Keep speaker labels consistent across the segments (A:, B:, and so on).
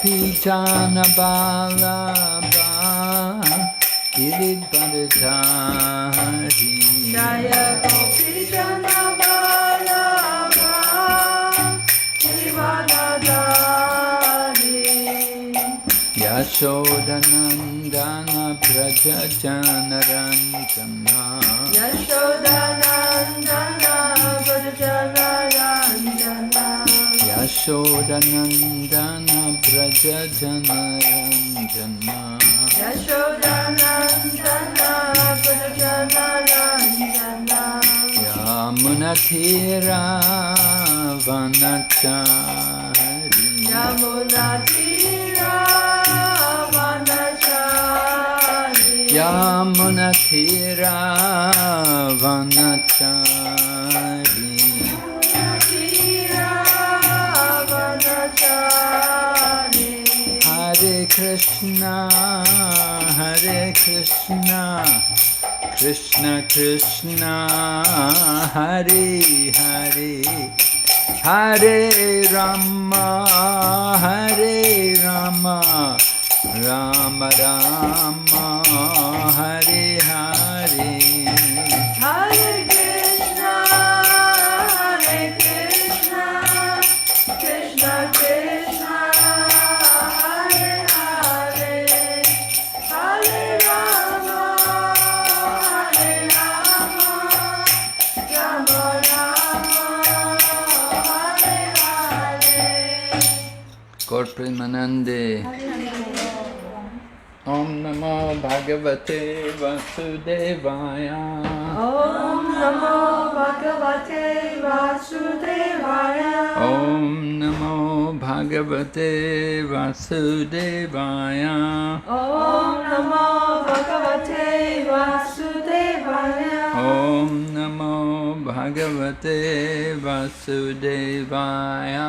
A: Gopijana Balaba Giridvaradhari
B: Jaya Gopijana Balaba Giridvaradhari
A: Yashodanandana Praja Janaranjana
B: Yashodanandana Praja Janaranjana
A: Yashodanandana Praja Janaranjana
B: Yashodanandana Praja Janaranjana
A: Yamunathira Vanachari
B: Yamunatira Vanachari
A: Yamunathira Vanachari Hare Krishna, Krishna Krishna, Hare Hare, Hare Rama, Rama Rama, Hare Hare.
B: Hare Krishna, Krishna Krishna, Hare Hare, Hare Rama, Rama Rama, Hare Hare.
A: Gaur Premanande. Om Namo Bhagavate Vasudevaya.
B: Om Namo Bhagavate Vasudevaya.
A: Om Namo Bhagavate Vasudevaya.
B: Om Namo Bhagavate Vasudevaya.
A: Om Namo Bhagavate Vasudevaya.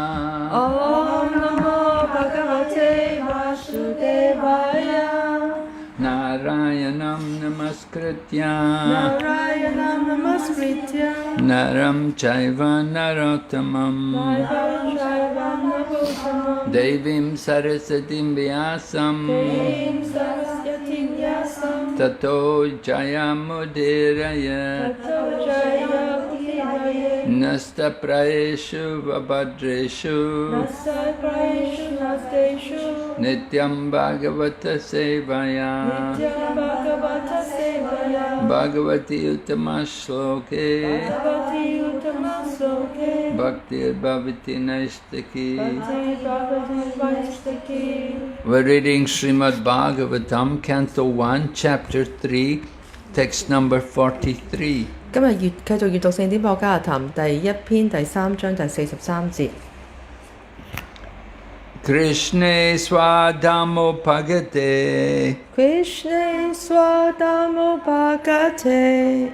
B: Om Namo Bhagavate Vasudevaya.
A: Narayanam Namaskritya
B: Narayanam Namaskritya
A: Naram Chaiva Narottamam Devim Sarasatim Vyasam
B: Devim Saraswatim Vyasam
A: Tato Jayamudiraya
B: Tato Jayamudiraye
A: Nasta Praeshu Vabhadreshu
B: Nasta Praeshu Nasteshu
A: Nityam Bhagavata Sevaya
B: Nityam Bhagavata Sevaya
A: Bhagavati Uttama Shloke
B: Bhagavati Uttama Sloke
A: Bhakti Bhavati Naistaki.
B: Bhakti Bhagavati Vaistaki.
A: We're reading Srimad Bhagavatam, Canto 1, Chapter 3, text number 43.
B: 今日繼續閱讀聖典博加談第一篇第三章第43節。
A: Krishne Swadhamopagate
B: Krishna Swadhamopagate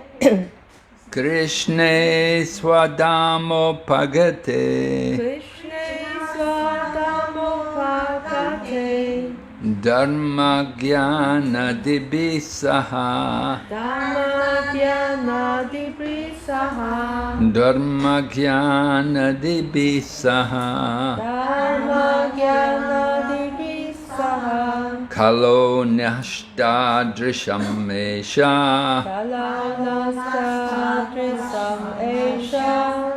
A: Krishne Swadhamopagate
B: Krishna Swadhamopagate
A: Dharma Jnana Dibisaha
B: Dhamma-jnana-dibrisaha
A: Dharma Jnana Dibisaha
B: Dhamma-jnana-dibrisaha
A: Kalo Nashtadrisham Esha
B: Kalanastadrisam esha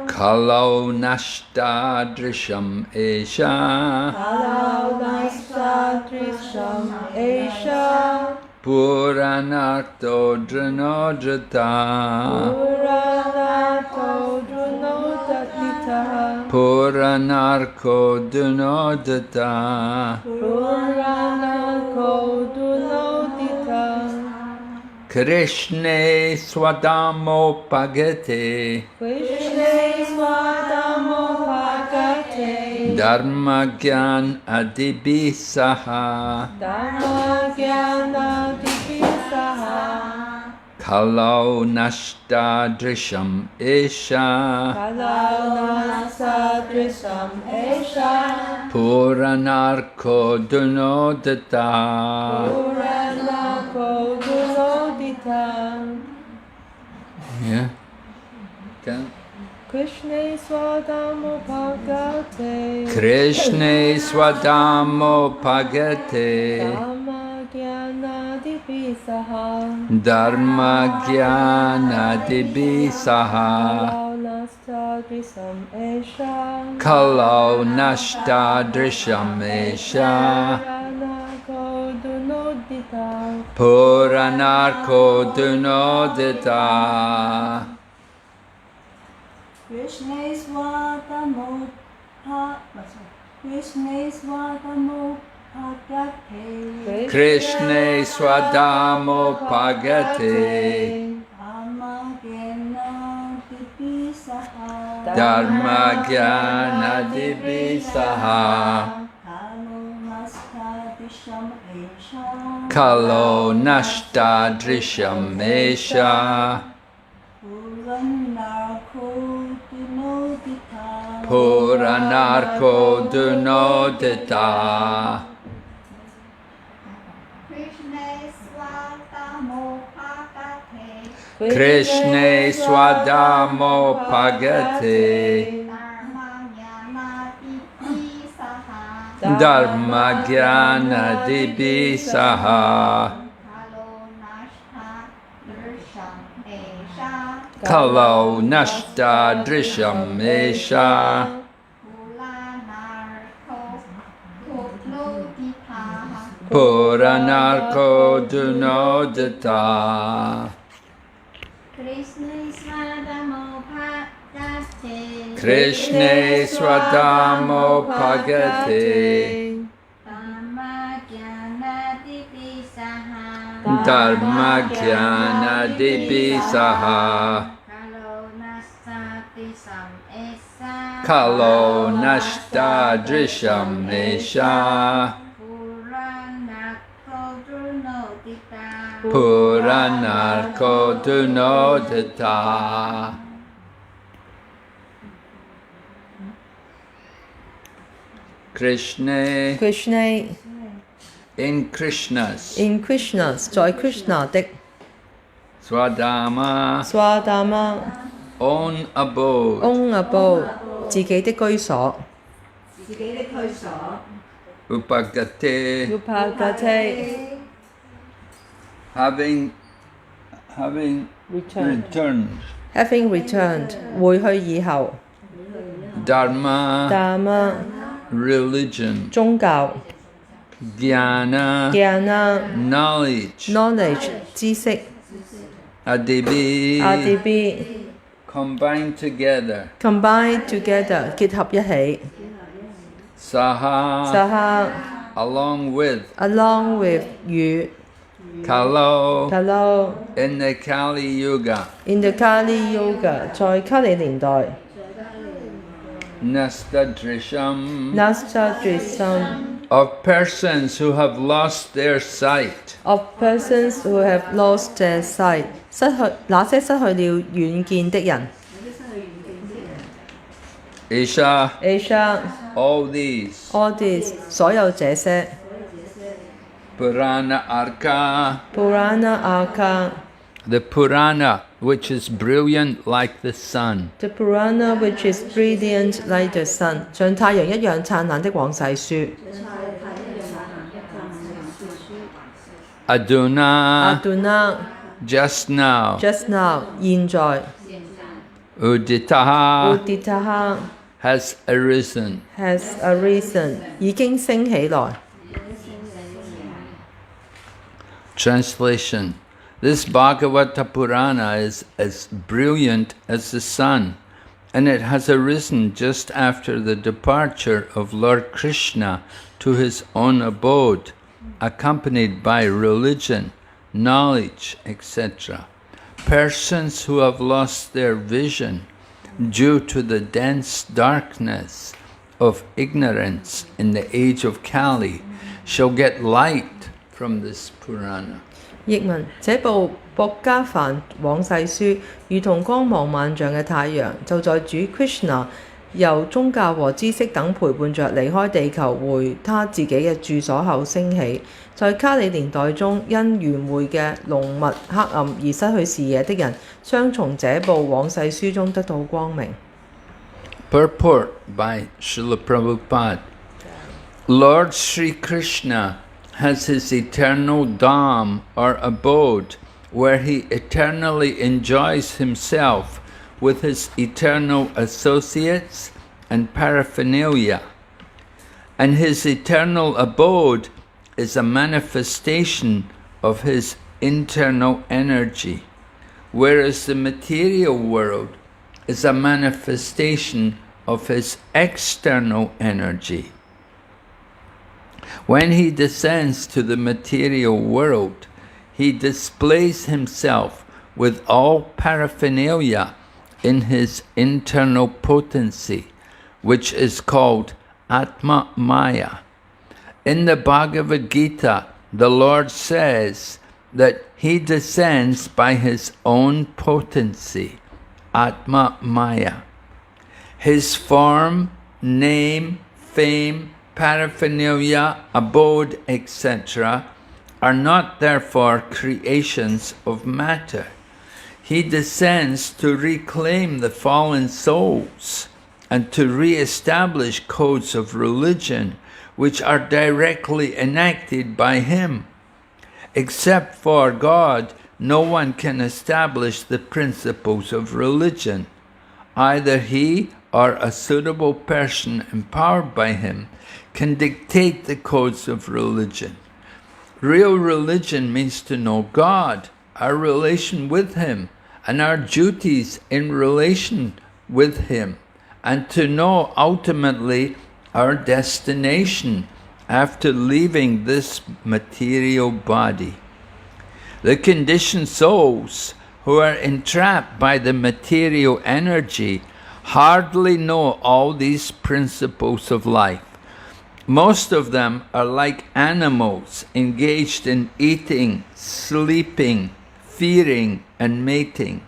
A: Kalo Nashtadrisham Esha
B: Kalanastadrisam esha
A: Puranarto Dranojata
B: Puranato Drunodatita
A: Puranarko Dunodata
B: Puranako Dunodita
A: Krishne Swadhamopagate
B: Krishna Swadhamopagate
A: Dharma Jnana Adibisaha
B: Dhamma-jnana-dibrisaha
A: Kalo Nashtadrisham Esha
B: Kalanastadrisam esha
A: Puranarko Dunodata
B: Puranako Dunodita
A: Yeah. Can
B: Krishna Swadamo Bhagate
A: Krishna Swadamo Pagate
B: Dhamma Jnana Divisaha
A: Dharma Jnana Divisaha
B: Nasta Drisam Esha
A: Kalau Nashta Drisham Esha Puranarko Dunodita
C: Krishna Swadamo Bhagate
A: Krishna Swadamo Pagate Dharma Jnana Divisaha Kalo Nashta Drisham Esha Puranarko Dunodita Krishna Swadamo Pagate Dharma Jnana Divisaha Kalau Nashta Drisham Esha Puranarko Dunodita Krishna Swadamo Pagate Dharma Jnana Divisaha Kalo Nashta Drisham Esha Puranarko Dunodita Krishna in Krishnas
B: 在 Krishna 的
A: Swadama
B: Swadama
A: own abode
B: own abode 自己的居所
A: Upagate
B: Upagate
A: having returned
B: having returned 回去以後
A: Dharma
B: Dharma
A: religion
B: 宗教
A: Jnana
B: Jnana
A: knowledge
B: 知識
A: Adibi
B: RDB
A: combined together
B: combine together 結合一起
A: Saha
B: Saha
A: along with
B: along with 與
A: Kalo
B: Kalo
A: in the Kali Yuga
B: in the Kali Yuga 在卡里年代
A: Nastadrisham
B: Nasta Drisam
A: of persons who have lost their sight
B: of persons who have lost their sight 那些失去了遠見的人
A: Isha
B: Asia
A: all these
B: all these 所有這些
A: Purana Arka
B: Purana Arka
A: the Purana which is brilliant like the sun
B: The Purana which is brilliant like the sun 像太陽一樣燦爛的往世書
A: Aduna
B: Aduna
A: just now
B: just now 現在
A: Uditaha
B: Uditaha
A: has arisen
B: has arisen 已經升起來
A: Translation This Bhagavata Purana is as brilliant as the sun, and it has arisen just after the departure of Lord Krishna to his own abode, accompanied by religion, knowledge, etc. Persons who have lost their vision due to the dense darkness of ignorance in the age of Kali shall get light from this Purana.
B: 譯文這部薄伽梵往世書如同光芒萬丈嘅太陽，就在主 Krishna 由宗教和知識等陪伴着離開地球回他自己嘅住所後升起。在卡里年代中，因愚昧嘅濃密黑暗而失去視野的人，將從這部往世書中得到光明。
A: Purport by Srila Prabhupada. Lord Sri Krishna has his eternal dham or abode where he eternally enjoys himself with his eternal associates and paraphernalia. And his eternal abode is a manifestation of his internal energy, whereas the material world is a manifestation of his external energy. When he descends to the material world, he displays himself with all paraphernalia in his internal potency, which is called Atma Maya. In the Bhagavad Gita, the Lord says that he descends by his own potency, Atma Maya. His form, name, fame, paraphernalia, abode, etc. are not therefore creations of matter. He descends to reclaim the fallen souls and to re-establish codes of religion which are directly enacted by him. Except for God, no one can establish the principles of religion. Either he or a suitable person empowered by him can dictate the codes of religion. Real religion means to know God, our relation with him, and our duties in relation with him, and to know ultimately our destination after leaving this material body. The conditioned souls who are entrapped by the material energy hardly know all these principles of life. Most of them are like animals engaged in eating, sleeping, feeding, and mating.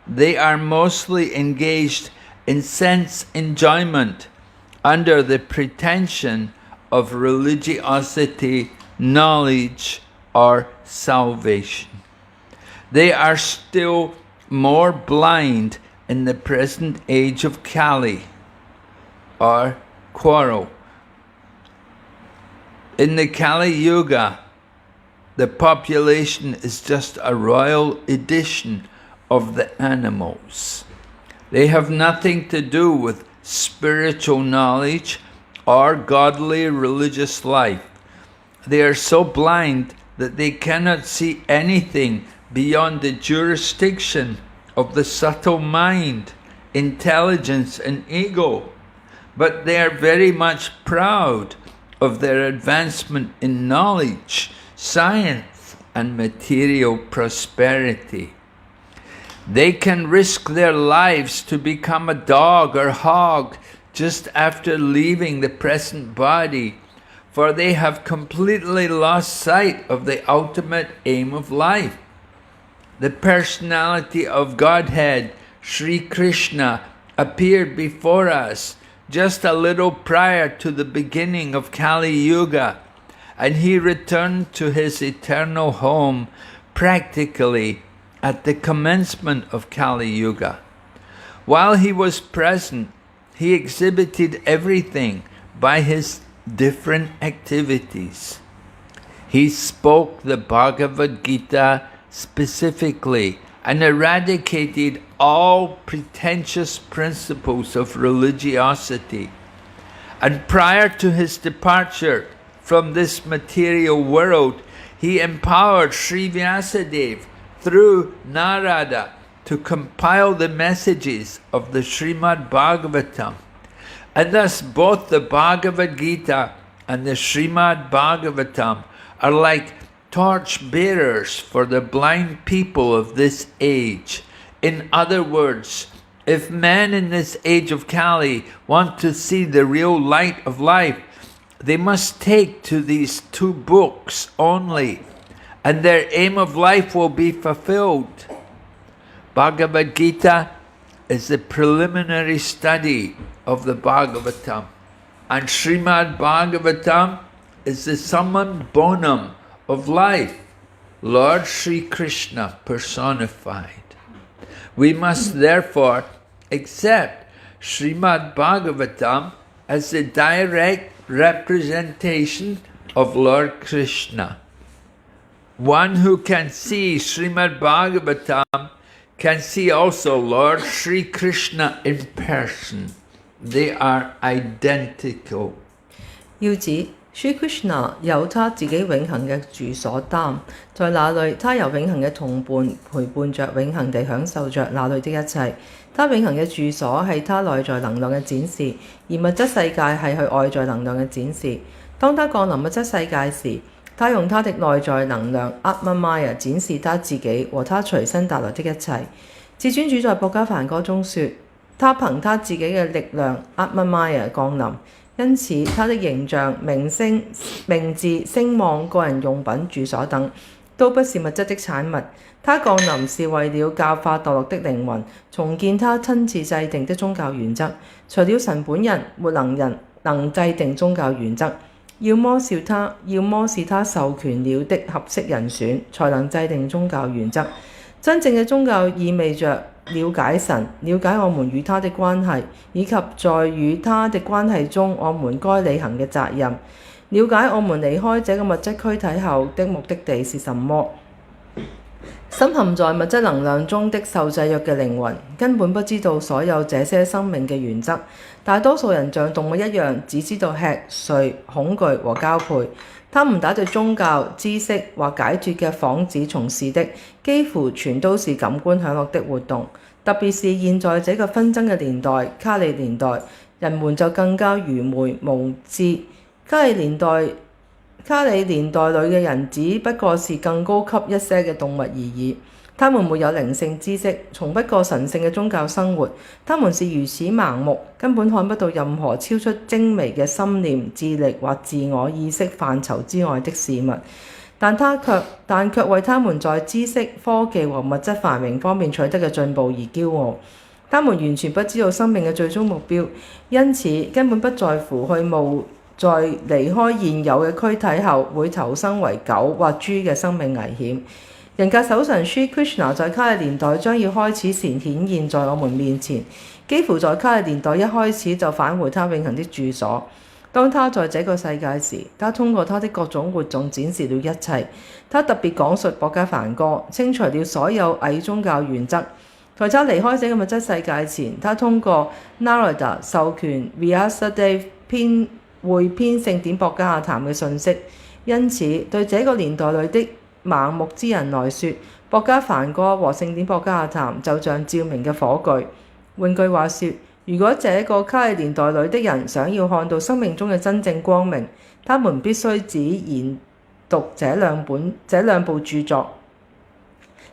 A: They are mostly engaged in sense enjoyment under the pretension of religiosity, knowledge, or salvation. They are still more blind in the present age of Kali, or quarrel. In the Kali Yuga, the population is just a royal edition of the animals. They have nothing to do with spiritual knowledge or godly religious life. They are so blind that they cannot see anything beyond the jurisdiction of the subtle mind, intelligence, and ego. But they are very much proud of their advancement in knowledge, science, and material prosperity. They can risk their lives to become a dog or hog just after leaving the present body, for they have completely lost sight of the ultimate aim of life. The personality of Godhead, Sri Krishna, appeared before us just a little prior to the beginning of Kali Yuga, and he returned to his eternal home practically at the commencement of Kali Yuga. While he was present, he exhibited everything by his different activities. He spoke the Bhagavad Gita specifically and eradicated all pretentious principles of religiosity. And prior to his departure from this material world, he empowered Sri Vyasadeva through Narada to compile the messages of the Srimad Bhagavatam. And thus both the Bhagavad Gita and the Srimad Bhagavatam are like torch bearers for the blind people of this age. In other words, if men in this age of Kali want to see the real light of life, they must take to these two books only, and their aim of life will be fulfilled. Bhagavad Gita is the preliminary study of the Bhagavatam, and Srimad Bhagavatam is the summum bonum of life, Lord Sri Krishna personified. We must therefore accept Srimad Bhagavatam as the direct representation of Lord Krishna. One who can see Srimad Bhagavatam can see also Lord Sri Krishna in person. They are identical.
B: 要指 Sri Krishna 有他自己永恆嘅住所擔，在那裏他由永恆嘅同伴陪伴着，永恆地享受着那裏的一切。他永恆嘅住所係他內在能量嘅展示，而物質世界係佢外在能量嘅展示。當他降臨物質世界時，他用他的內在能量 Atma Maya 展示他自己和他隨身帶來的一切。至尊主在博伽梵歌中說，他憑他自己嘅力量 Atma Maya 降臨。因此，他的形象、名聲、名字、聲望、個人用品、住所等，都不是物質的產物。他降臨是為了教化墮落的靈魂，重建他親自制定的宗教原則。除了神本人，沒人能制定宗教原則。要麼是他授權了的合適人選，才能制定宗教原則。真正嘅宗教意味着了解神，了解我們與他的關係，以及在與他的關係中我們該履行嘅責任。了解我們離開這個物質軀體後的目的地是什麼。深陷在物質能量中的受制約嘅靈魂，根本不知道所有這些生命嘅原則。大多數人像動物一樣，只知道吃、睡、恐懼和交配。他們打着宗教、知識或解脫嘅幌子從事的，幾乎全都是感官享樂的活動。特別是現在這個紛爭嘅年代，卡利年代，人們就更加愚昧無知。卡利年代裏嘅人只不過是更高級一些嘅動物而已。他們沒有靈性知識，從不過神聖嘅宗教生活。他們是如此盲目，根本看不到任何超出精微嘅心念、智力或自我意識範疇之外的事物。但卻為他們在知識、科技和物質繁榮方面取得嘅進步而驕傲。他們完全不知道生命嘅最終目標，因此根本不在乎去冒在離開現有嘅軀體後會投生為狗或豬嘅生命危險。人格守神 Sri Krishna 在卡利年代將要開始前顯現在我們面前，幾乎在卡利年代一開始就返回他永恆的住所。當他在這個世界時，他通過他的各種活動展示了一切。他特別講述博伽梵歌，清除了所有偽宗教原則。在他離開這個物質世界前，他通過 Narada 授權 Vyasadeva 編聖典博伽亞談嘅信息。因此，對這個年代裏的盲目之人來說，博伽梵歌和聖典博伽亞談就像照明嘅火炬。換句話說，如果這個卡利年代裏的人想要看到生命中嘅真正光明，他們必須只研讀這兩部著作，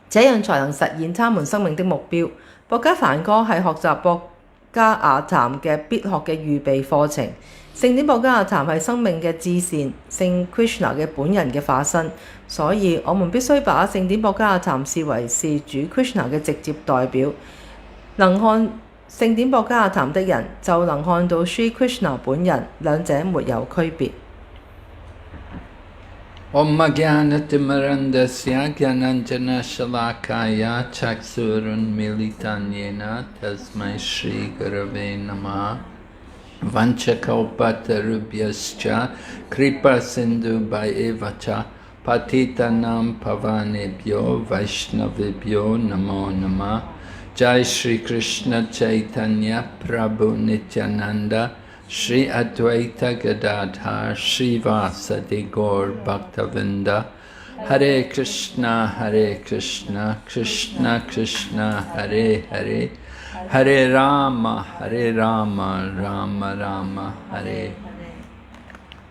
B: 這樣才能實現他們生命的目標。博伽梵歌係學習博伽亞談嘅必學嘅預備課程。聖典博伽亞談係生命嘅至善，聖 Krishna 嘅本人嘅化身，所以我們必須把聖典博伽亞談視為是主 Krishna 嘅直接代表。能看聖典博伽亞談的人，就能看到 Sri Krishna 本人，兩者沒有區別。
A: Om Jnanatimirandasya Jnananjana Shalakaya Chaksurun Militanyena Tasmai Shri Gurave Namaha Vanchakalpatarubhyascha Kripa Sindhu Bhayevacha Patitanam Pavanebhyo Vaishnavibhyo Namo Namah Jai Shri Krishna Chaitanya Prabhu Nityananda Shri Advaita Gadadhar Shri Vasadi Gaur Bhaktavinda Hare Krishna Krishna Krishna Hare Hare Hare Rama Rama Rama Hare.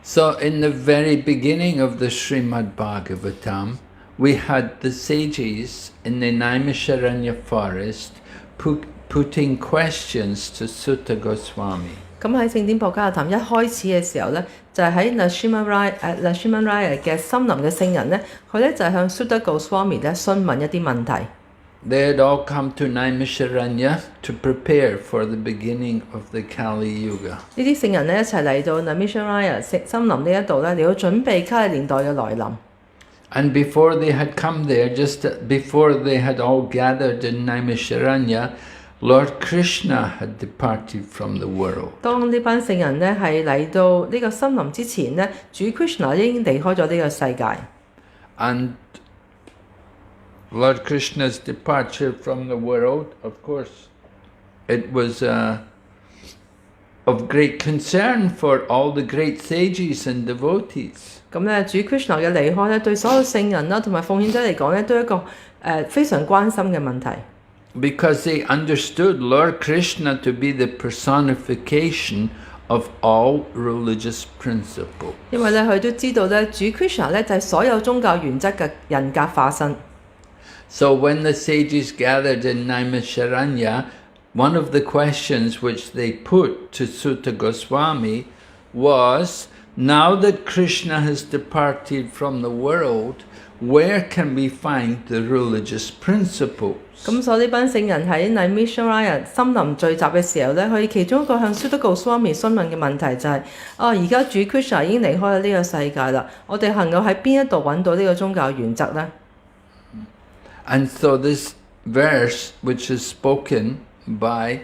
A: So in the very beginning of the Srimad Bhagavatam, we had the sages in the Naimisharanya forest putting questions to Sutta Goswami.
B: 咁喺聖典博伽亞談一開始嘅時候咧，就係喺 Lakshmanaraya 嘅森林嘅聖人咧，佢咧就係向 Sutta Goswami 咧詢問一啲問題。
A: They had all come to Naimisharanya to prepare for the beginning of the Kali Yuga.
B: 呢啲聖人咧一齊嚟到 Naimisharanya 森林呢一度咧，嚟到準備卡利年代嘅來臨。
A: And before they had come there, just before they had all gathered in Naimisharanya, Lord Krishna had departed from the world.
B: 當呢班聖人呢係嚟到呢個森林之前呢，主 Krishna 已經離開咗呢個世界。
A: And Lord Krishna's departure from the world, of course, it was of great concern for all the great sages and devotees.
B: 咁咧，主 Krishna 嘅離開咧，對所有聖人啦同埋奉獻者嚟講咧，都係一個非常關心嘅問題。
A: Because they understood Lord Krishna to be the personification of all religious principles.
B: 因為咧，佢都知道咧，主 Krishna 咧就係所有宗教原則嘅人格化身。
A: So when the sages gathered in Naimisharanya, one of the questions which they put to Sutta Goswami was, now that Krishna has departed from the world, where can we find the religious principles?
B: 咁所以呢班聖人喺 Naimisharanya 森林聚集嘅時候咧，佢其中一個向 Sutta Goswami 詢問嘅問題就係：而家主 Krishna 已經離開咗呢個世界啦，我哋能夠喺邊一度揾到呢個宗教原則呢？
A: And so this verse, which is spoken by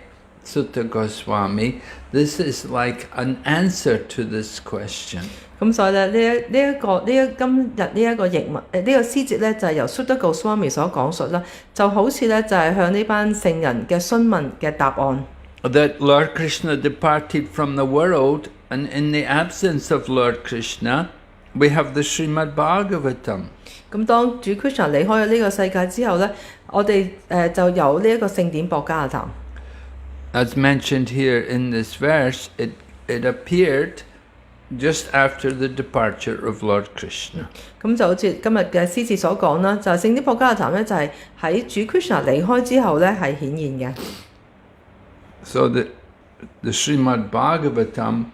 A: Sutta Goswami, this is like an answer to this question.
B: 咁所以咧，今日呢一個譯文呢個詩節咧，就係由 Sutta Goswami 所講述啦，就好似咧就係向呢班聖人嘅詢問嘅答案。
A: That Lord Krishna departed from the world, and in the absence of Lord Krishna, we have the Srimad Bhagavatam.
B: 咁當主 Krishna 離開咗呢個世界之後咧，我哋就有呢一個聖典博迦談。
A: As mentioned here in this verse, it appeared just after the departure of Lord Krishna.
B: 咁就好似今日嘅詩節所講啦，就係聖典博迦談咧，就係喺主 Krishna 離開之後咧係顯現嘅。
A: So the Srimad Bhagavatam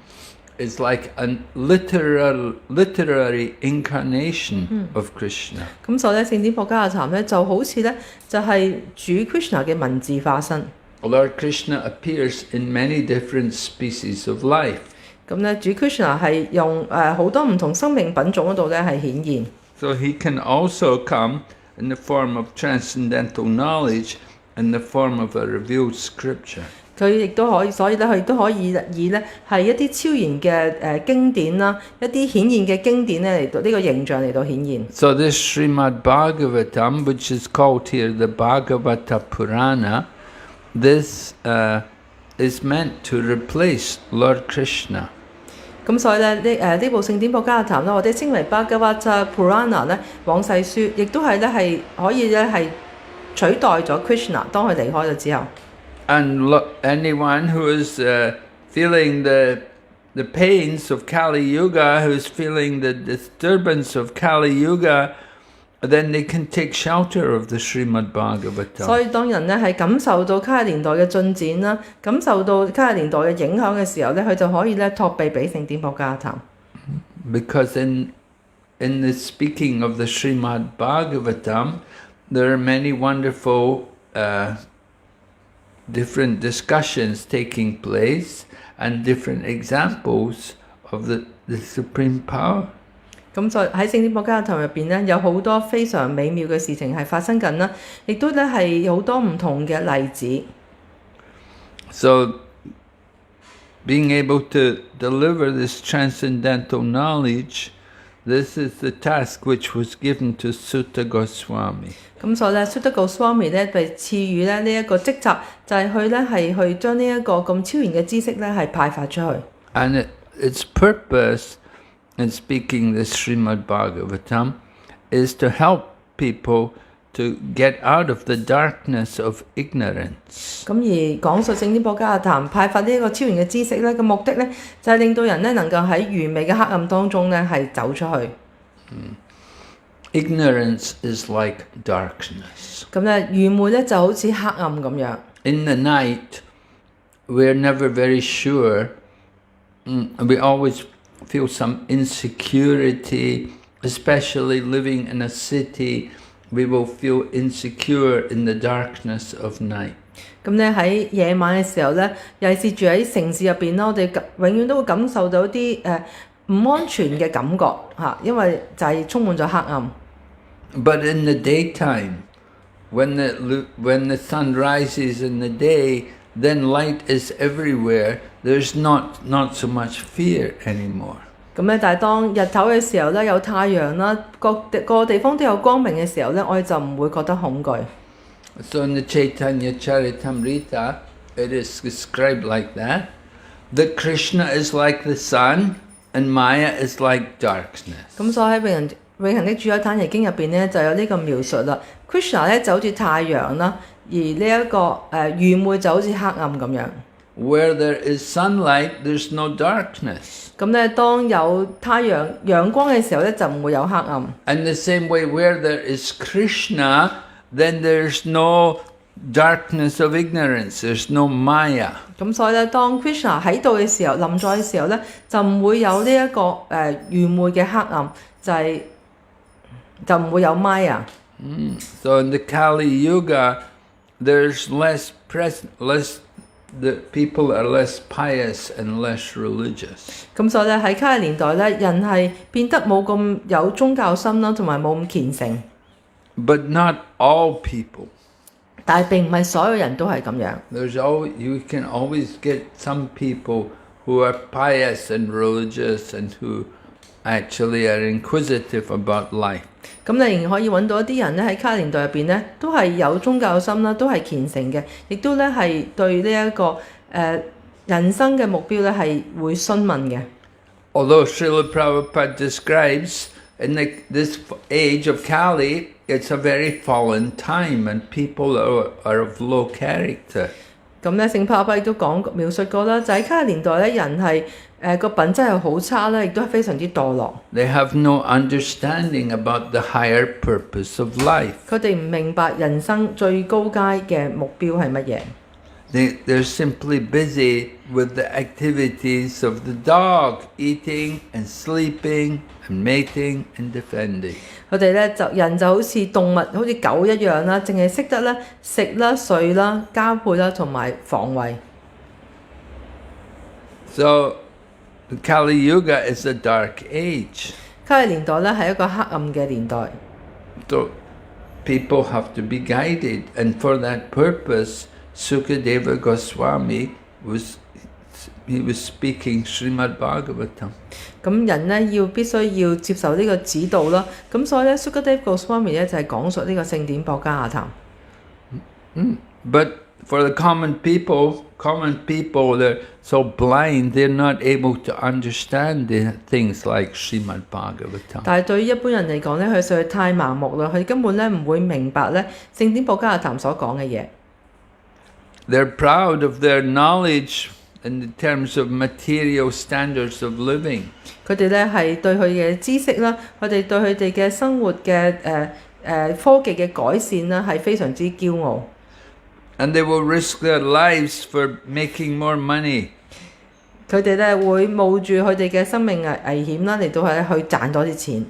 A: is like a literary incarnation of Krishna.
B: 咁所以咧，聖典博迦談咧就好似咧就係主 Krishna 嘅文字化身。
A: Lord Krishna appears in many different species of life.
B: 咁咧，主 Krishna 係用好多唔同生命品種嗰度咧係顯現。
A: So he can also come in the form of transcendental knowledge and the form of a revealed scripture.
B: 佢亦都可以，所以咧佢亦都可以以咧係一啲超然嘅經典啦，一啲顯現嘅經典咧嚟到呢個形象嚟到顯現。
A: So this Srimad Bhagavatam, which is called here the Bhagavata Purana, this is meant to replace Lord Krishna.
B: 咁所以咧呢部聖典博迦談咧，我哋稱為 Bhagavata Purana 咧往世書，亦都係咧係可以咧係取代咗 Krishna 當佢離開咗之後。
A: And anyone who is feeling the pains of Kali Yuga, who's feeling the disturbance of Kali Yuga, then they can take shelter of the Srimad Bhagavatam.
B: 所以當人咧係感受到卡年代嘅進展啦，感受到卡年代嘅影響嘅時候咧，佢就可以咧託庇俾聖典博迦談。
A: Because in the speaking of the Srimad Bhagavatam, there are many wonderful different discussions taking place and different examples of the supreme power.
B: 咁在喺聖典博迦談入邊咧，有好多非常美妙嘅事情係發生緊啦，亦都咧係有好多唔同嘅例子。
A: So, being able to deliver this transcendental knowledge, this is the task which was given to Sutta Goswami.
B: 咁所以咧，Sutta Goswami 咧被賜予咧呢一個職責，就係去咧係去將呢一個咁超然嘅知識咧係派發出去。
A: And its purpose in speaking this Srimad Bhagavatam is to help people to get out of the darkness of ignorance.
B: 咁而講述聖典博迦談派發呢一個超然嘅知識咧嘅目的咧，就係令到人咧能夠喺愚昧嘅黑暗當中咧係走出去。
A: Ignorance is like darkness.
B: 咁咧愚昧咧就好似黑暗咁樣。
A: In the night, we're never very sure. We always feel some insecurity, especially living in a city. We will feel insecure in the darkness of night.
B: 咁咧喺夜晚嘅時候咧，尤其是住喺城市入邊啦，我哋永遠都會感受到啲唔安全嘅感覺嚇，因為就係充滿咗黑暗。
A: But in the daytime, when the sun rises in the day, then light is everywhere. There's not so much fear anymore.
B: 咁咧，但係當日頭嘅時候咧，有太陽啦，個地方都有光明嘅時候咧，我哋就唔會覺得恐懼。
A: So in the Chaitanya Charitamrita, it is described like that. That Krishna is like the sun and Maya is like darkness.
B: 咁所以喺永恆的主宰坦耶經入邊咧，就有呢個描述啦。Krishna 咧就好似太陽啦，而呢一個愚昧就好似黑暗咁樣。
A: Where there is sunlight, there's no darkness.
B: 咁咧，當有陽光嘅時候咧，就唔會有黑暗。
A: And the same way, where there is Krishna, then there's no darkness of ignorance. There's no Maya.
B: 咁所以咧，當 Krishna 喺度嘅時候，臨在嘅時候咧，就唔會有呢一個愚昧嘅黑暗，就唔會有 Maya。So
A: in the Kali Yuga, there's the people are less pious and less religious.
B: 咁所以咧，喺卡嘅年代咧，人係變得冇咁有宗教心啦，同埋冇咁虔誠。
A: But not all people.
B: 但係並唔係所有人都係咁樣。
A: You can always get some people who are pious and religious and who actually are inquisitive about life.
B: 咁你仍然可以揾到一啲人咧喺卡年代入邊咧，都係有宗教心啦，都係虔誠嘅，亦都咧係對呢一個人生嘅目標咧係會詢問嘅。
A: Although Srila Prabhupada describes in this age of Kali, it's a very fallen time and people are of low character.
B: 咁咧，聖帕巴亦都描述過啦，就喺卡年代咧，人係個品質係好差啦，亦都係非常之墮落。
A: They have no understanding about the higher purpose of life.
B: 佢哋唔明白人生最高階嘅目標係乜嘢。
A: They're simply busy with the activities of the dog, eating and sleeping and mating and defending.
B: 佢哋咧人就好似動物，好似狗一樣啦，淨係識得咧食啦、睡啦、交配啦，同埋防衛。
A: So the Kali Yuga is a dark age.
B: 卡嘅年代咧係一個黑暗嘅年代。
A: So people have to be guided, and for that purpose, Sukadeva Goswami was speaking Srimad Bhagavatam.
B: 咁人咧必須要接受呢個指導啦。咁所以咧 Sukadeva Goswami 咧就係講述呢個聖典博加亞談。
A: But for the common people, they're so blind, they're not able to understand the things like Srimad Bhagavatam.
B: 但係對於一般人嚟講咧，佢實在太盲目啦，佢根本咧唔會明白咧聖典博加亞談所講嘅嘢。
A: They're proud of their knowledge in terms of material standards of living.
B: 佢哋咧係對佢嘅知識啦，佢哋對佢哋嘅生活嘅科技嘅改善啦，係非常之驕傲。
A: And they will risk their lives for making more money.
B: 佢哋咧會冒住佢哋嘅生命危險啦，嚟到去賺多啲錢。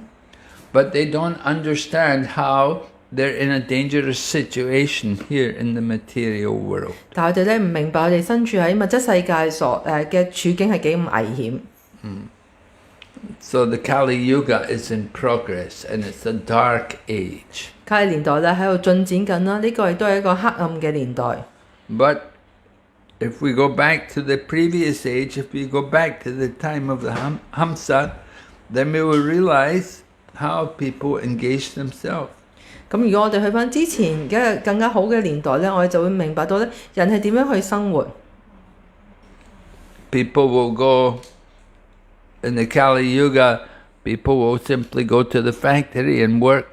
A: But they don't understand how they're in a dangerous situation here in the material world.
B: 但係佢哋咧唔明白，佢哋身處喺物質世界嘅處境係幾咁危險。
A: So the Kali Yuga is in progress and it's a dark age.
B: 卡嘅年代咧喺度進展緊啦，呢個亦都係一個黑暗嘅年代。
A: But if we go back to the previous age, if we go back to the time of the Hamsa, then we will realize how people engage themselves.
B: 咁如果我哋去翻之前嘅更加好嘅年代咧，我哋就會明白到咧人係點樣去生活。
A: People will go in the Kali Yuga. People will simply go to the factory and work.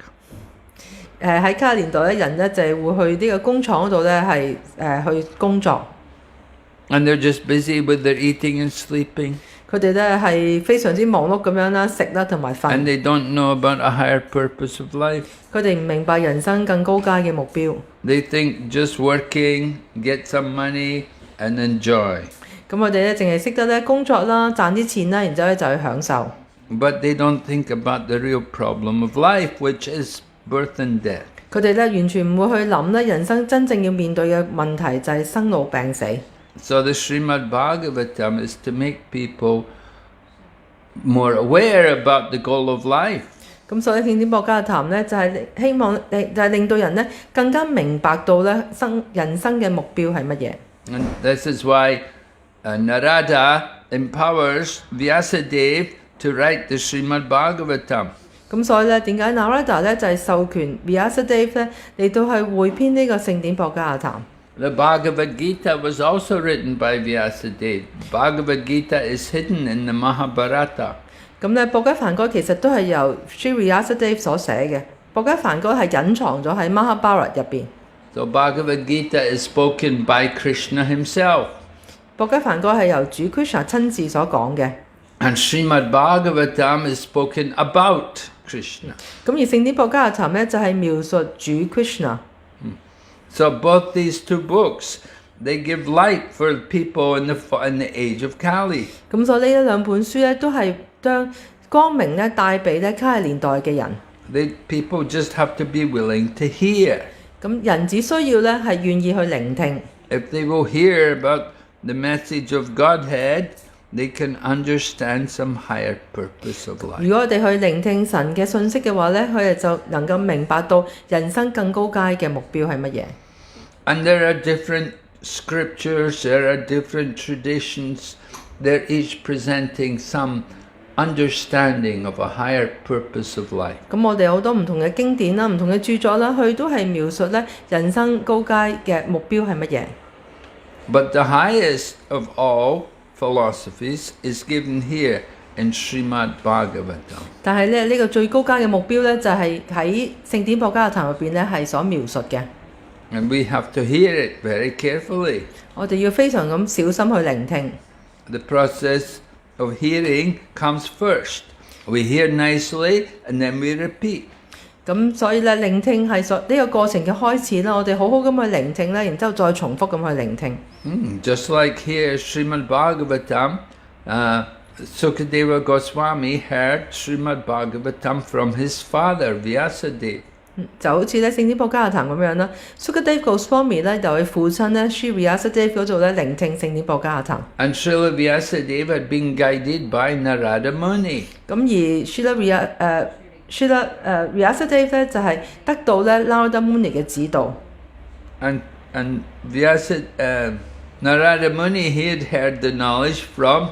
B: 喺卡年代咧，人咧就係會去呢個工廠嗰度咧係去工作。
A: And they're just busy with their eating and sleeping.
B: 佢哋咧係非常之忙碌咁樣啦，食啦同埋瞓。
A: And they don't know about a higher purpose of life.
B: 佢哋唔明白人生更高階嘅目標。
A: They think just working, get some money, and enjoy.
B: 咁我哋咧淨係識得咧工作啦，賺啲錢啦，然之後咧就去享受。
A: But they don't think about the real problem of life, which is birth and death.
B: 佢哋咧完全唔會去諗咧人生真正要面對嘅問題就係生老病死。
A: So the Srimad Bhagavatam is to make people more aware about the goal of life.
B: 咁所以聖典博加談咧就係希望令到人咧更加明白到咧人生嘅目標係乜嘢。
A: And this is why Narada empowers Vyasadeva to write the Srimad Bhagavatam.
B: 咁所以咧點解 Narada 咧就係授權 Vyasadeva 咧嚟到係匯編呢個聖典博加談。
A: The Bhagavad Gita was also written by Vyasadeva. Bhagavad Gita is hidden in the Mahabharata.
B: 咁咧博加梵歌其實都係由 Sri Vyasadeva 所寫嘅。博加梵歌係隱藏咗喺 Mahabharata 入邊。
A: So Bhagavad Gita is spoken by Krishna himself.
B: 博加梵歌係由主 Krishna 親自所講嘅。
A: And Srimad Bhagavatam is spoken about Krishna.
B: 咁而聖典博加談咧就係描述主 Krishna。So
A: both these two books, they give light for people in the age of Kali.
B: 咁所以呢兩本書咧都係將光明咧帶俾咧卡利年代嘅人。
A: People just have to be willing to hear.
B: 咁人只需要咧係願意去聆聽。
A: If they will hear about the message of Godhead, they can understand some higher purpose of life.
B: 如果我哋去聆聽神嘅信息嘅話咧，佢哋就能夠明白到人生更高階嘅目標係乜嘢。
A: And there are different scriptures, there are different traditions, they're each presenting some understanding of a higher purpose of life.
B: 咁我哋好多唔同嘅經典啦、唔同嘅著作啦，佢都係描述咧人生高階嘅目標係乜嘢。
A: But the highest of all philosophies is given here in Srimad Bhagavatam.
B: 但係咧呢個最高階嘅目標咧，就係喺聖典博加談入邊咧係所描述嘅。
A: And we have to hear it very carefully.
B: 我哋要非常咁小心去聆聽。
A: The process of hearing comes first. We hear nicely and then we repeat.
B: 咁所以咧，聆聽係呢個過程嘅開始啦。我哋好好咁去聆聽咧，然之後再重複咁去聆聽。
A: Just like here, Srimad Bhagavatam, Sukadeva Goswami heard Srimad Bhagavatam from his father, Vyasadeva.
B: 就好似咧聖典博加談咁樣啦。Sukadeva Goswami 咧由佢父親咧 Sri Vyasadeva 嗰度咧聆聽聖典博加談。
A: And Srila Vyasadeva had been guided by Narada Muni.
B: 咁而 Srila Vyasadeva 咧就係得到咧 Narada Muni 嘅指導。
A: And Narada Muni, he had heard the knowledge from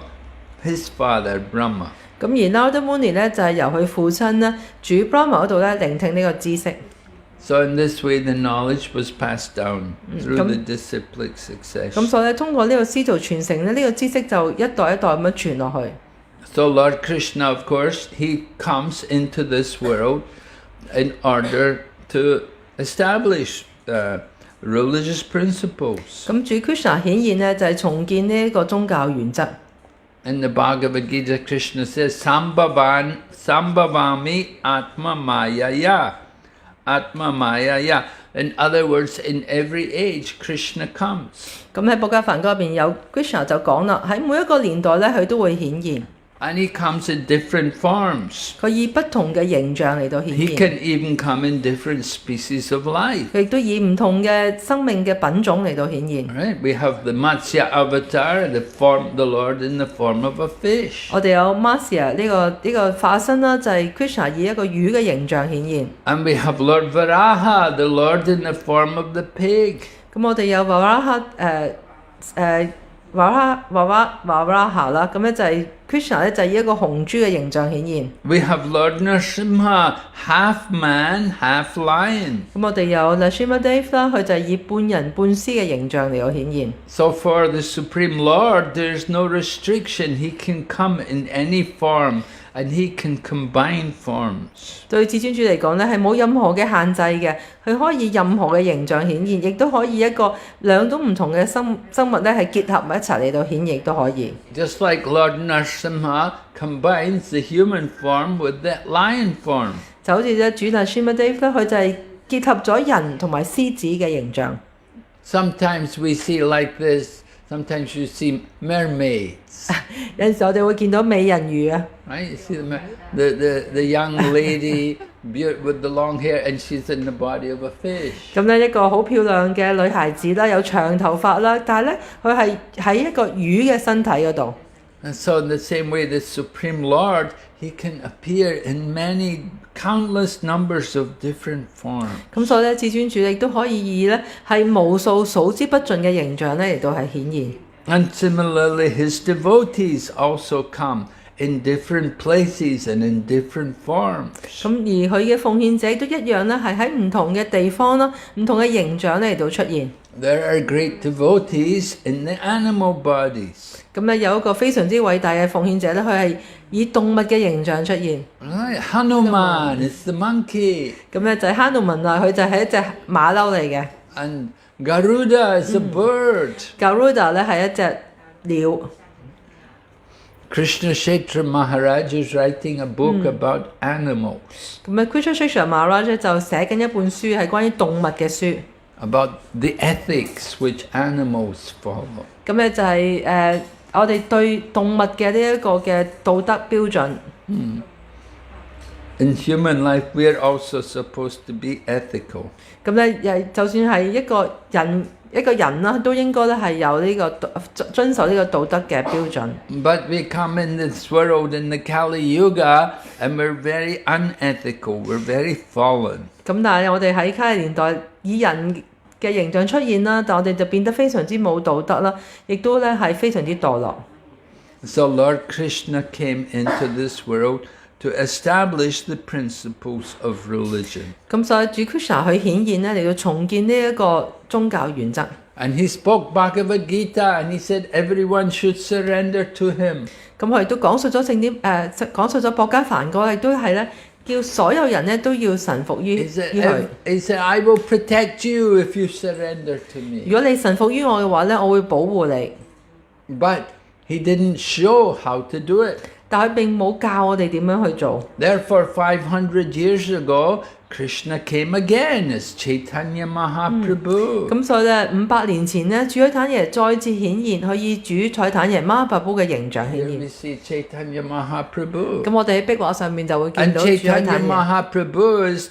A: his father, Brahma.
B: 咁而 Narada Muni 咧就係由佢父親咧主 Brahma 嗰度咧聆聽呢個知識。
A: So in this way, the knowledge was passed down through the disciplic succession.
B: 咁所以咧通過呢個師徒傳承咧，呢個知識就一代一代咁樣傳落去。
A: So Lord Krishna, of course, he comes into this world in order to establish religious principles.
B: 咁主 Krishna 顯現咧就係重建呢一個宗教原則。
A: In the Bhagavad Gita, Krishna says, Sambhavami Atma Mayaya. Atma Mayaya. In other words, in every age, Krishna comes.
B: 咁喺博加梵歌入邊有 Krishna 就講啦，喺每一個年代咧佢都會顯現。
A: And he comes in different forms.
B: 佢以不同嘅形象嚟到顯
A: He
B: 現。
A: can even come in different species of life.
B: 佢亦都以唔同嘅生命嘅品種嚟到顯現。
A: Right? We have the Matsya Avatar, the Lord in the form of a fish.
B: 我哋有 Matsya 呢個化身啦，就係 Krishna 以一個魚嘅形象顯現。
A: And we have Lord Varaha, the Lord in the form of the pig.
B: 咁我哋有 Varaha 啦，咁咧就係 Krishna 咧就係以一個雄豬嘅形象顯現。
A: We have Lord Nrsimha, half man, half lion.
B: 咁我哋有 Nrsimhadev 啦，佢就係以半人半獅嘅形象嚟到顯現。
A: So for the Supreme Lord, there is no restriction. He can come in any form and he can combine forms.
B: 對至尊主嚟講咧，係冇任何嘅限制嘅，佢可以任何嘅形象顯現，亦都可以一個兩種唔同嘅生物咧係結合埋一齊嚟到顯現，亦都可以。
A: Just like Lord Nrsimha combines the human form with the lion form.
B: 就好似咧主 Nrsimhadev 咧，佢就係結合咗人同埋獅子嘅形象。
A: Sometimes we see like this. Sometimes you see mermaids.
B: 有陣時我哋會見到美人魚啊。
A: Right? You see the young lady with the long hair, and she's in the body of a fish.
B: 咁咧一個好漂亮嘅女孩子啦，有長頭髮啦，但係咧佢係喺一個魚嘅身體嗰度。
A: And so in the same way, the Supreme Lord, He can appear in many, countless numbers of different forms.
B: 咁所以咧，至尊主亦都可以以咧係無數數之不盡嘅形象咧嚟到係顯現。
A: And similarly, His devotees also come in different places and in different forms.
B: 咁而佢嘅奉獻者都一樣咧，係喺唔同嘅地方啦、唔同嘅形象咧嚟到出現。
A: There are great devotees in the animal bodies.
B: 咁咧有一個非常之偉大嘅奉獻者咧，佢係以動物嘅形象出現。
A: Right? Hanuman is the monkey.
B: 咁咧就係哈努文啊，佢就係一隻馬騮嚟嘅。
A: And Garuda is a bird.
B: Garuda 咧係一隻鳥。
A: Krishna Kshetra Maharaj is writing a book about animals,
B: 咁咧 Krishna Kshetra Maharaj 咧就寫緊一本書係關於動物嘅書。
A: about the ethics which animals follow.
B: 咁咧就係我哋對動物嘅呢一個嘅道德標準。
A: In human life, we are also supposed to be ethical.
B: 咁咧就算係一個人啦，都應該咧係有呢個遵守呢個道德嘅標準。
A: But we come in this world in the Kali Yuga and we're very unethical, we're very fallen.
B: 咁但係我哋喺卡利年代以人嘅形象出現啦，但我哋就變得非常之冇道德啦，亦都咧係非常之墮落。
A: So Lord Krishna came into this world to establish the principles of religion.
B: 咁所以主 Krishna 佢顯現咧嚟到重建呢一個宗教原則。
A: And he spoke Bhagavad Gita and he said everyone should surrender to him.
B: 咁佢亦都講述咗聖典講述咗博家梵歌，亦都係咧叫所有人咧都要臣服於 佢。
A: He said, I will protect you if you surrender to me.
B: 如果你臣服於我嘅話咧，我會保護你。
A: But he didn't show how to do it.
B: 但佢並冇教我哋點樣去做。
A: Therefore, 500 years ago, Krishna came again as Chaitanya Mahaprabhu.
B: 咁所以咧，500年前咧，主彩坦爺再次顯現，佢以主彩坦爺 Mahaprabhu 嘅形象顯
A: Here we
B: 現。
A: see Chaitanya Mahaprabhu.
B: 咁我哋喺壁畫上面就會見
A: And
B: 到主彩
A: Chaitanya
B: 坦爺。
A: Mahaprabhu is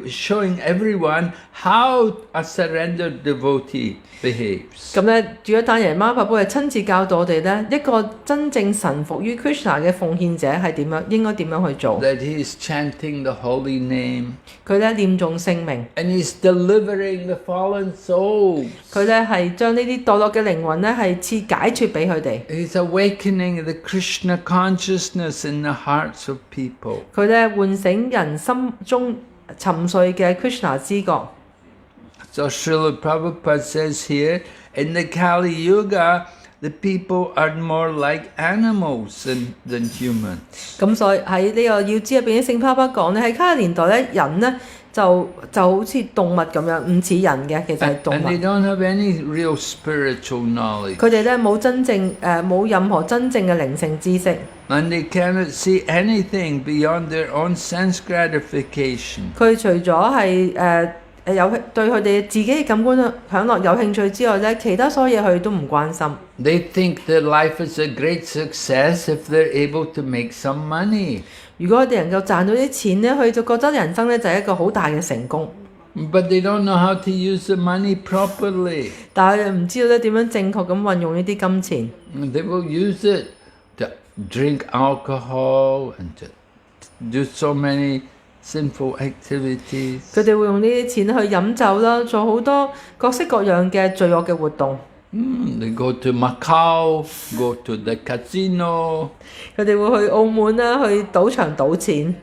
A: showing everyone how a surrendered devotee behaves.
B: 咁咧，主彩坦爺 Mahaprabhu 係親自教導我哋咧，一個真正臣服於 Krishna 嘅奉獻者係點樣，應該點樣去做。
A: That he is chanting the holy name.
B: 佢咧念誦聖名，
A: And he's delivering the fallen souls.
B: 佢咧係將呢啲墮落嘅靈魂咧係賜解脫俾佢哋。
A: He's awakening the Krishna consciousness in the hearts of people.
B: 佢咧喚醒人心中沉睡嘅 Krishna 知覺。
A: So Srila Prabhupada says here, in the Kali Yuga, the people are more like animals than humans.
B: 咁所以喺呢個要知入邊啲聖爸爸講咧，喺卡嘅年代咧，人咧就好似動物咁樣，唔似人嘅，其實係動
A: And they
B: 物。
A: don't have any real spiritual knowledge.
B: 佢哋咧冇真正冇任何真正嘅靈性知識，
A: And they cannot see anything beyond their own sense gratification.
B: 佢除咗係對佢哋自己嘅感官享樂有興趣之外咧，其他所有嘢佢哋都唔關心。
A: They think that life is a great success if they're able to make some money.
B: 如果佢哋能夠賺到啲錢咧，佢就覺得人生咧就係一個好大嘅成功。
A: But they don't know how to use the money properly.
B: 但係佢哋唔知道咧點樣正確咁運用呢啲金錢。
A: They will use it to drink alcohol and to do so many sinful activities.
B: 佢哋會用呢啲錢去飲酒啦，做好多各式各樣嘅罪惡嘅活動。
A: They go to Macau, go to the casino.
B: 佢哋會去澳門啦，去賭場賭錢。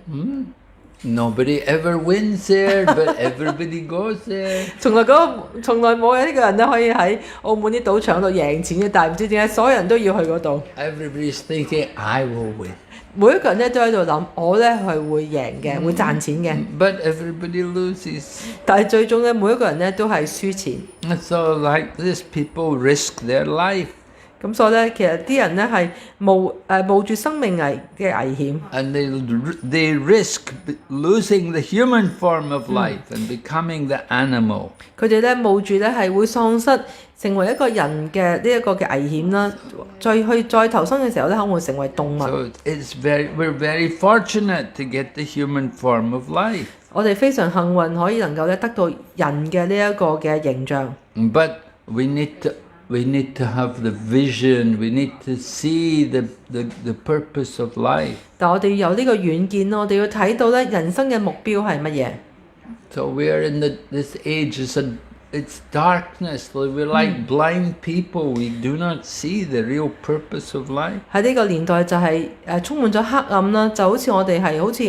A: Nobody ever wins there, but everybody goes there.
B: 從來冇有呢個人咧可以喺澳門啲賭場度贏錢嘅，但係唔知點解所有人都要去嗰度。
A: Everybody's thinking, I will win.
B: 每一個人咧都喺度諗，我咧係會贏嘅，會賺錢嘅。
A: But everybody loses.
B: 但係最終咧，每一個人咧都係輸錢。
A: And so like this, people risk their life.
B: 咁所以咧，其實啲人咧係冒住生命嘅危險。
A: And they risk losing the human form of life and becoming the animal.
B: 佢哋咧冒住咧係會喪失成為一個人嘅呢一個嘅危險啦。再投生嘅時候咧，可能會成為動物。
A: So we're very fortunate to get the human form of life.
B: 我哋非常幸運可以能夠咧得到人嘅呢一個嘅形象。
A: But we need to We need to have the vision. We need to see the purpose of life.
B: 但我哋要有呢個遠見咯，我哋要睇到咧人生嘅目標係乜嘢。
A: So we are in this age. It's darkness. We're like blind people. We do not see the real purpose of life.
B: 喺呢個年代就係充滿咗黑暗啦，就好似我哋係好似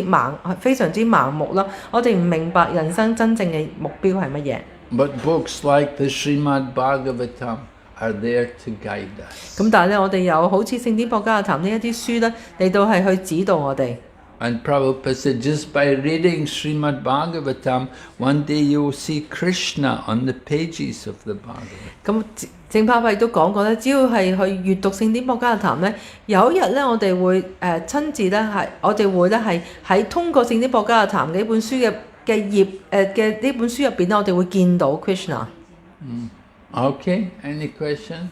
B: 非常之盲目啦，我哋唔明白人生真正嘅目標係乜嘢。
A: But books like the Srimad Bhagavatam are there to guide us.
B: 咁但係咧，我哋有好似聖典博加談呢一啲書咧，嚟到係去指導我哋。
A: And Prabhupada said, just by reading Srimad Bhagavatam, one day you will see Krishna on the pages of the Bhagavatam.
B: 咁正派亦都講過咧，只要係去閱讀聖典博加談咧，有一日咧，我哋會親自咧係，我哋會咧係喺通過聖典博加談嘅呢本書嘅頁嘅呢本書入邊咧，我哋會見到 Krishna。Okay,
A: any questions?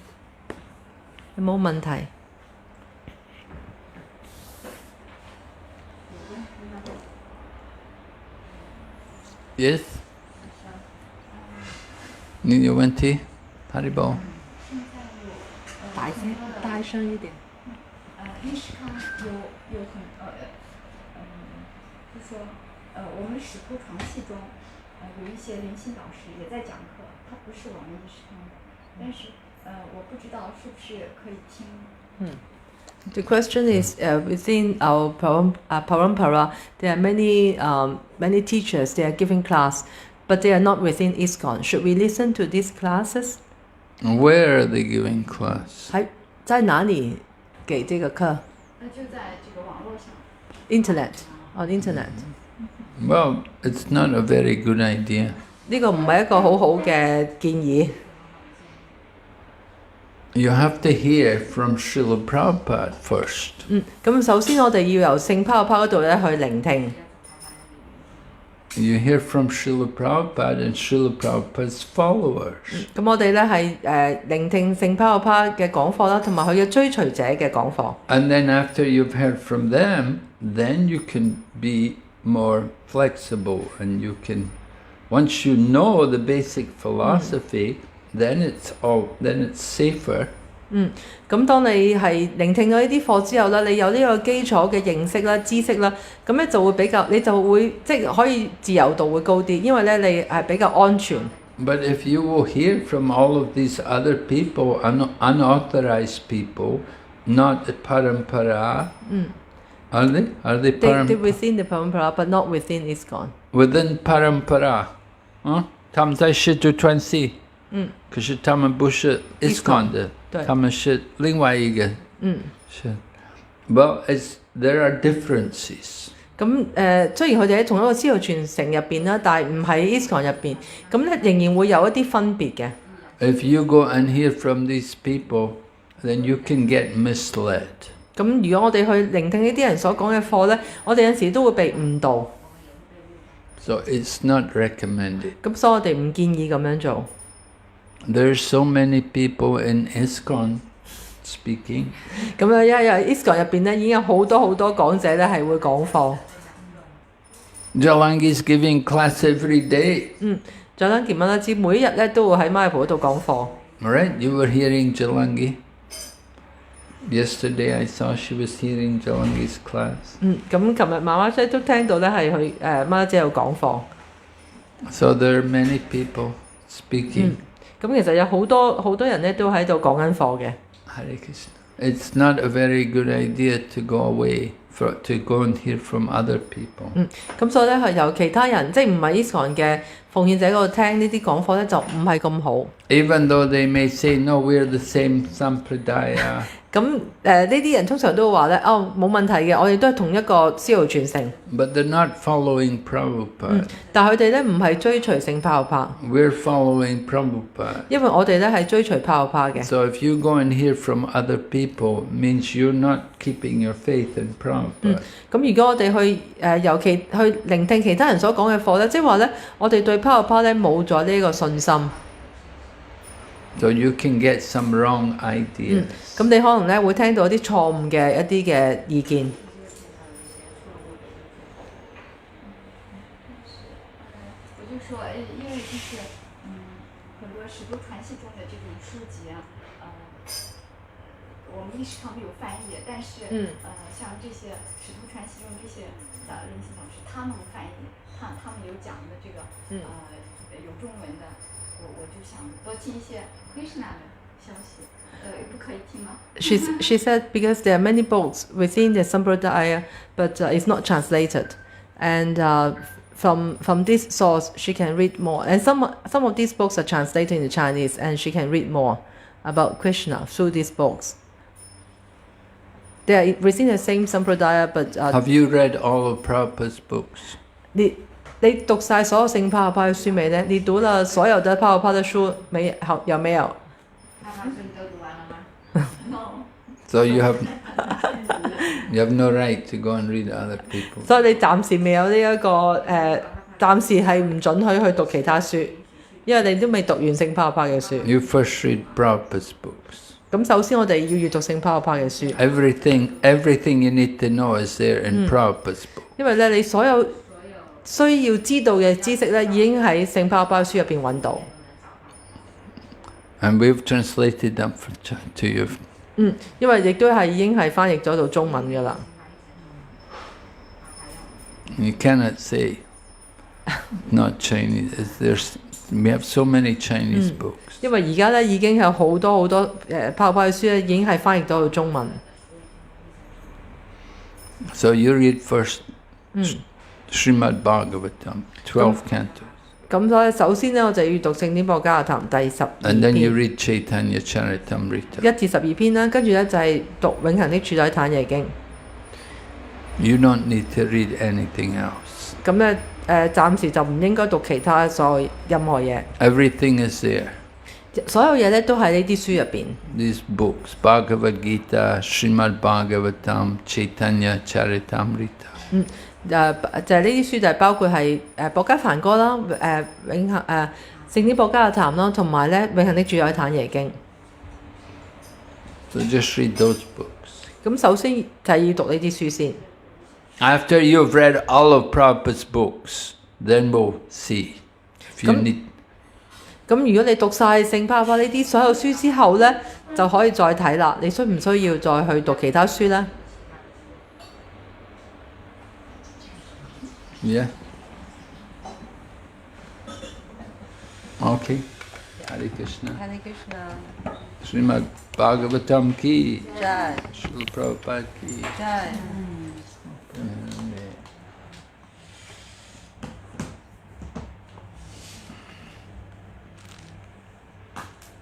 B: 有冇問題？Yes?
A: 你有問題？ Haribol?
B: 大聲一點。
D: 伊什康有很就说我们史库床系中有一些灵性导师也在讲课，他不是我们伊什康的，但是我不知道是不是可以听。
B: The question is within our parampara, there are many teachers. They are giving class, but they are not within ISKCON. Should we listen to these classes?
A: Where are they giving class?
B: 在哪里给这个课
D: 就在这个网络上。
B: ？Internet on internet.
A: Well, it's not a very good idea.
B: 呢個唔係一個好好嘅建議。
A: You have to hear from Srila Prabhupada first.
B: 咁首先我哋要由聖泡泡嗰度咧去聆聽。
A: You hear from Srila Prabhupada and Srila Prabhupada's followers.
B: 咁我哋咧係聆聽聖泡泡嘅講課啦，同埋佢嘅追隨者嘅講課。
A: And then after you've heard from them, then you can be more flexible and you can, once you know the basic philosophy, then it's safer.
B: 咁當你係聆聽咗呢啲課之後咧，你有呢個基礎嘅認識啦、知識啦，咁咧就會比較，你就會即係可以自由度會高啲，因為咧你係比較安全。
A: But if you will hear from all of these other people, unauthorized people, not the parampara, are they? Are they
B: They
A: parampara?
B: within the parampara, but not within ISKCON.
A: Within parampara, 他们在是读传系，可是他们不是 ISKCON 的，他们是另外一个，是。Well, there are differences.
B: 咁雖然佢哋喺同一個思路傳承入邊啦，但係唔喺 ISKCON 入邊，咁咧仍然會有一啲分別嘅。
A: If you go and hear from these people, then you can get misled.
B: 咁如果我哋去聆聽呢啲人所講嘅課咧，我哋有時都會被誤導。
A: So it's not recommended.
B: 咁所以我哋唔建議咁樣做。
A: There's so many people in ISKCON speaking.
B: 咁咧，因為 ISKCON 入邊咧已經有好多講者咧係會講課。
A: Jalangi is giving class every day.
B: 再等傑文啦，知每一日咧都會喺馬來普嗰度講課。
A: Right? You were hearing Jalangi. Yesterday I saw she was hearing Jalangi's class.
B: 咁琴日媽媽姐都聽到咧係去媽媽姐有講課。
A: So there are many people speaking.
B: 咁其實有好多人咧都喺度講緊課嘅。
A: Hare Krishna. It's not a very good idea to go away to go and hear from other people.
B: 咁所以咧係由其他人，即係唔係 ISKCON 嘅奉獻者嗰度聽呢啲講課咧，就唔係咁好。
A: Even though they may say, no, we're the same sampradaya.
B: 咁呢啲人通常都會話咧，冇問題嘅，我哋都係同一個思路傳承。
A: But they're not following Prabhupada.
B: 但係佢哋咧唔係追隨聖泡泡，
A: We're following Prabhupada.
B: 因為我哋咧係追隨泡泡嘅。
A: So if you go and hear from other people, means you're not keeping your faith in Prabhupada.
B: 咁如果我哋去聆聽其他人所講嘅課咧，即係話咧，我哋對泡泡咧冇咗呢個信心。
A: So you can get some wrong ideas.
B: 咁你可能咧會聽到一啲錯誤嘅一啲嘅意見。
D: 我就说，因为就是，很多使徒传系中的这种书籍啊，我们历史上没有翻译，但是像这些使徒传系中这些灵性老师，他们翻译，他们有讲的这个有中文的，我就想多听一些 Krishna 的消息。不可以听吗？
B: She said because there are many books within the Sampradaya, but it's not translated, and from this source she can read more. And some of these books are translated into Chinese, and she can read more about Krishna through these books. They are within the same Sampradaya, but
A: Have you read all of Prabhupada's books?
B: 你讀晒所有聖帕帕嘅書未呢？你讀了所有的帕帕的書沒有沒有？
D: No.
A: So you have no right to go and read other people.
B: 所以你暫時未有呢一個暫時係唔準許去讀其他書，因為你都未讀完聖帕帕嘅書。
A: You first read Prabhupada's books.
B: 咁首先我哋要閱讀聖帕帕嘅書，
A: Everything you need to know is there in Prabhupada's book.
B: 因為咧你所有需要知道嘅知識咧已經喺聖帕帕書入邊揾到。
A: And we've translated them to you.
B: 因為亦都係已經係翻譯咗到中文㗎啦。
A: You cannot say not Chinese. We have so many Chinese books.
B: 因為而家咧已經有好多帕帕嘅書咧已經係翻譯咗到中文。
A: So you read first Srimad Bhagavatam, 12 cantos.
B: 咁所以首先咧我就要讀聖典博加亞談第12
A: And then you
B: 篇
A: read Chaitanya Charitamrita.
B: 1至12篇啦，跟住咧就係讀永恆的主宰坦耶經。
A: You don't need to read anything else.
B: 咁咧暫時就唔應該讀其他任何嘢，
A: Everything is there.
B: 所有嘢咧都喺呢啲書入邊。
A: These books, Bhagavad Gita, Srimad Bhagavatam, Chaitanya Charitamrita.
B: 就係呢啲書就係包括係博加梵歌啦，永恆聖典博加亞談啦，同埋咧永恆的主宰坦耶經。
A: So just read those books.
B: 咁首先就係要讀呢啲書先。
A: After you've read all of Prabhupada's books, then we'll see if you need.
B: 咁如果你讀晒聖帕帕呢啲所有書之後咧，就可以再睇啦。你需唔需要再去讀其他書咧？
A: Yeah. Okay. Hare Krishna.
B: Hare Krishna.
A: Srimad Bhagavatam ki.
B: Jai.
A: Srila Prabhupada ki.
B: Jai.